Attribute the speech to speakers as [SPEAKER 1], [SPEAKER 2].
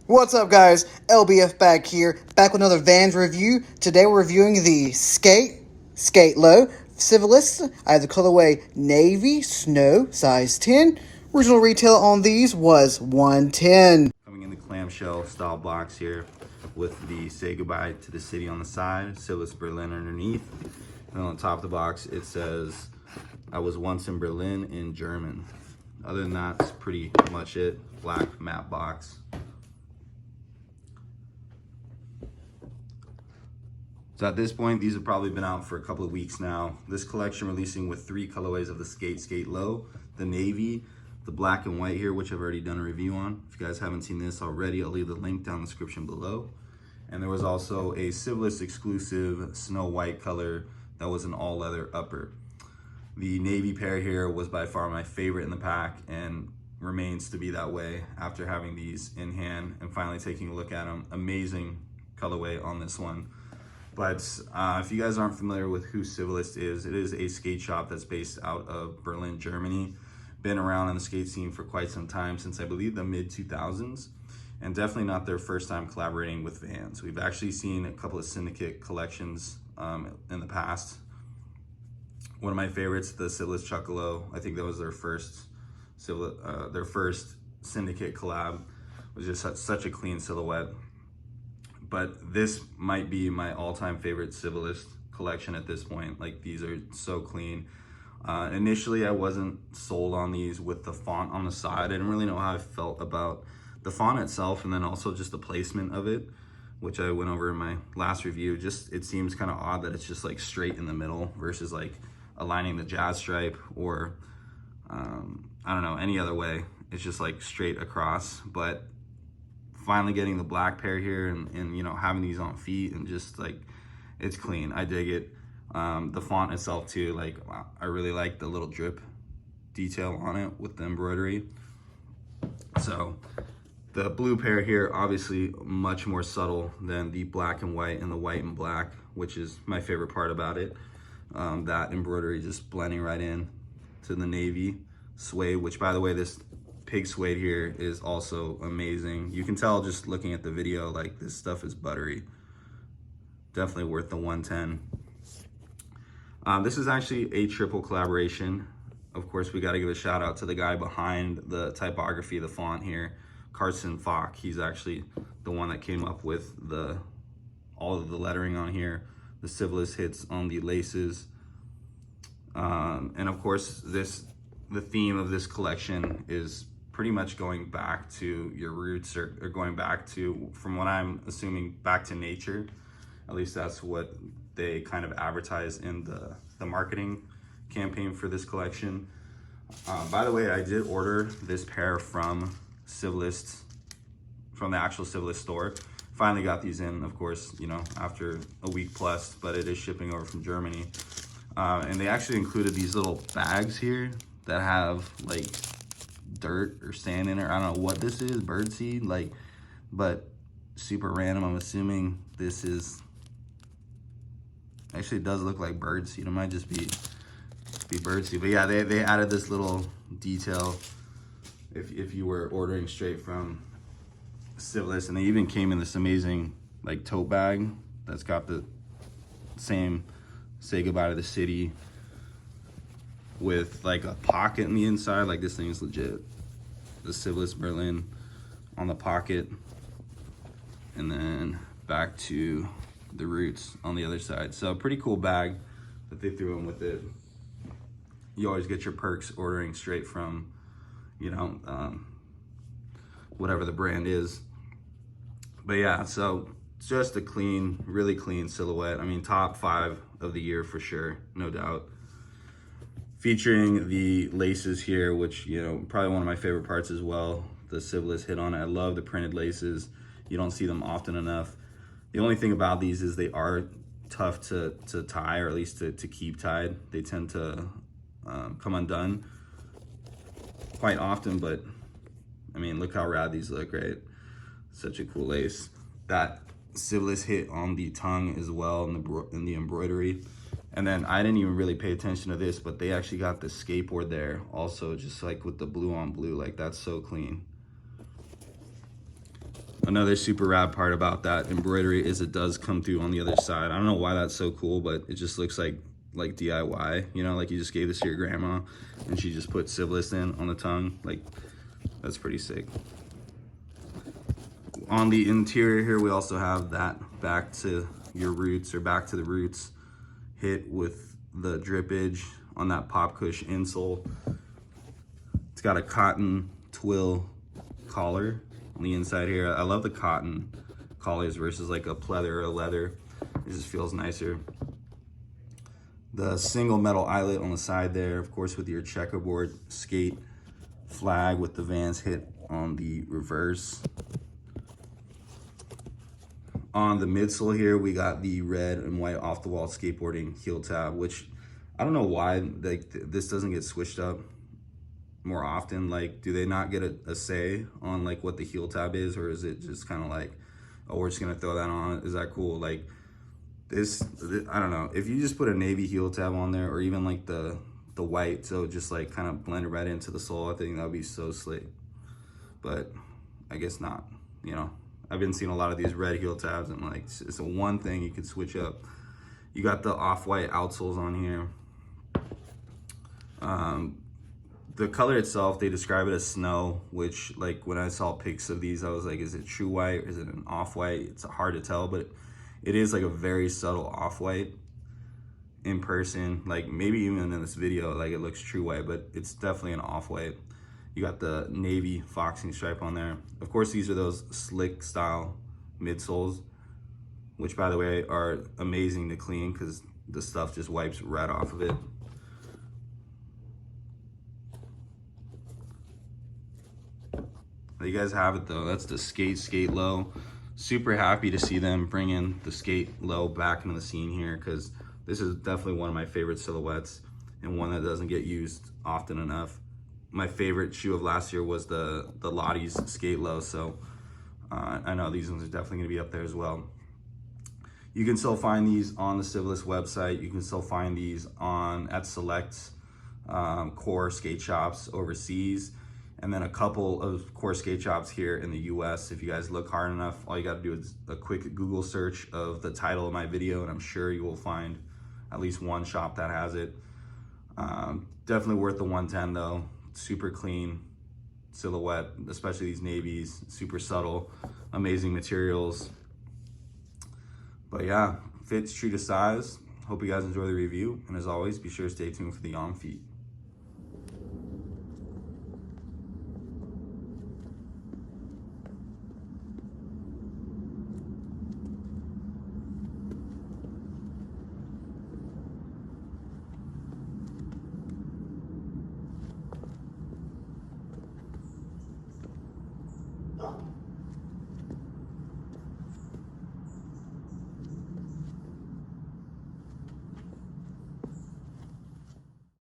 [SPEAKER 1] What's up, guys? LBF back here, back with another Vans review. Today we're reviewing the Sk8-Low Civilist. I have the colorway Navy Snow, size 10. Original retail on these was $110.
[SPEAKER 2] Coming in the clamshell style box here with the Say Goodbye to the City on the side, Civilist Berlin underneath. And on the top of the box, it says, I was once in Berlin in German. Other than that, that's pretty much it. Black matte box. So at this point, these have probably been out for a couple of weeks now. This collection releasing with 3 colorways of the Sk8-Low, the navy, the black and white here, which I've already done a review on. If you guys haven't seen this already, I'll leave the link down in the description below. And there was also a Civilist exclusive snow white color that was an all leather upper. The navy pair here was by far my favorite in the pack and remains to be that way after having these in hand and finally taking a look at them. Amazing colorway on this one. But if you guys aren't familiar with who Civilist is, it is a skate shop that's based out of Berlin, Germany. Been around in the skate scene for quite some time, since I believe the mid-2000s, and definitely not their first time collaborating with Vans. We've actually seen a couple of syndicate collections in the past. One of my favorites, the Civilist Sk8-Low, I think that was their first syndicate collab. It was just such a clean silhouette. But this might be my all-time favorite Civilist collection at this point. Like, these are so clean. Initially, I wasn't sold on these with the font on the side. I didn't really know how I felt about the font itself, and then also just the placement of it, which I went over in my last review. Just, it seems kind of odd that it's just like straight in the middle versus like aligning the jazz stripe or I don't know, any other way. It's just like straight across. But finally getting the black pair here and you know, having these on feet and just like, it's clean. I dig it. The font itself too, like, I really like the little drip detail on it with the embroidery. So the blue pair here, obviously much more subtle than the black and white and the white and black, which is my favorite part about it. That embroidery just blending right in to the navy suede, which, by the way, this pig suede here is also amazing. You can tell just looking at the video, like, this stuff is buttery. Definitely worth the 110. This is actually a triple collaboration. Of course, we got to give a shout out to the guy behind the typography, the font here, Carsten Fock. He's actually the one that came up with all of the lettering on here. The Civilist hits on the laces. And of course, the theme of this collection is pretty much going back to your roots, or going back to, from what I'm assuming, back to nature. At least that's what they kind of advertise in the marketing campaign for this collection. By the way, I did order this pair from Civilist, from the actual Civilist store. Finally got these in, of course, you know, after a week plus, but it is shipping over from Germany. And they actually included these little bags here that have like dirt or sand in it. I don't know what this is, birdseed, like, but super random. I'm assuming this is, actually it does look like birdseed. It might just be birdseed, but yeah, they added this little detail if you were ordering straight from Civilist. And they even came in this amazing like tote bag that's got the same Say Goodbye to the City with like a pocket in the inside. Like, this thing is legit. The Civilist Berlin on the pocket, and then back to the roots on the other side. So pretty cool bag that they threw in with it. You always get your perks ordering straight from, you know, whatever the brand is. But yeah, so it's just a clean, really clean silhouette. I mean, top 5 of the year for sure, no doubt. Featuring the laces here, which, you know, probably one of my favorite parts as well. The Civilist hit on it. I love the printed laces. You don't see them often enough. The only thing about these is they are tough to tie, or at least to keep tied. They tend to come undone quite often, but I mean, look how rad these look, right? Such a cool lace. That Civilist hit on the tongue as well, in the embroidery. And then I didn't even really pay attention to this, but they actually got the skateboard there also, just like with the blue on blue. Like, that's so clean. Another super rad part about that embroidery is it does come through on the other side. I don't know why that's so cool, but it just looks like DIY, you know, like you just gave this to your grandma and she just put Civilist in on the tongue. Like, that's pretty sick. On the interior here, we also have that back to your roots, or back to the roots hit with the drippage on that pop cush insole. It's got a cotton twill collar on the inside here. I love the cotton collars versus like a pleather or a leather. It just feels nicer. The single metal eyelet on the side there, of course, with your checkerboard skate flag with the Vans hit on the reverse. On the midsole here, we got the red and white off the wall skateboarding heel tab, which I don't know why this doesn't get switched up more often. Like, do they not get a say on like what the heel tab is, or is it just kind of like, oh, we're just gonna throw that on? Is that cool? Like this, I don't know. If you just put a navy heel tab on there, or even like the white, so just like kind of blend it right into the sole, I think that would be so slick. But I guess not, you know. I've been seeing a lot of these red heel tabs, and like it's the one thing you could switch up. You got the off-white outsoles on here. The color itself, they describe it as snow, which like when I saw pics of these, I was like, is it true white or is it an off-white? It's hard to tell, but it is like a very subtle off-white in person. Like maybe even in this video, like it looks true white, but it's definitely an off-white. You got the navy foxing stripe on there. Of course, these are those slick style midsoles, which by the way are amazing to clean because the stuff just wipes right off of it. There you guys have it though. That's the Sk8-Low. Super happy to see them bring in the Sk8-Low back into the scene here, because this is definitely one of my favorite silhouettes and one that doesn't get used often enough. My favorite shoe of last year was the Lottie's Sk8-Low, so I know these ones are definitely gonna be up there as well. You can still find these on the Civilist website. You can still find these at select core skate shops overseas, and then a couple of core skate shops here in the US. If you guys look hard enough, all you gotta do is a quick Google search of the title of my video, and I'm sure you will find at least one shop that has it. Definitely worth the 110 though. Super clean silhouette, especially these navies, super subtle, amazing materials. But yeah, fits true to size. Hope you guys enjoy the review, and as always, be sure to stay tuned for the on feet.
[SPEAKER 3] Oh.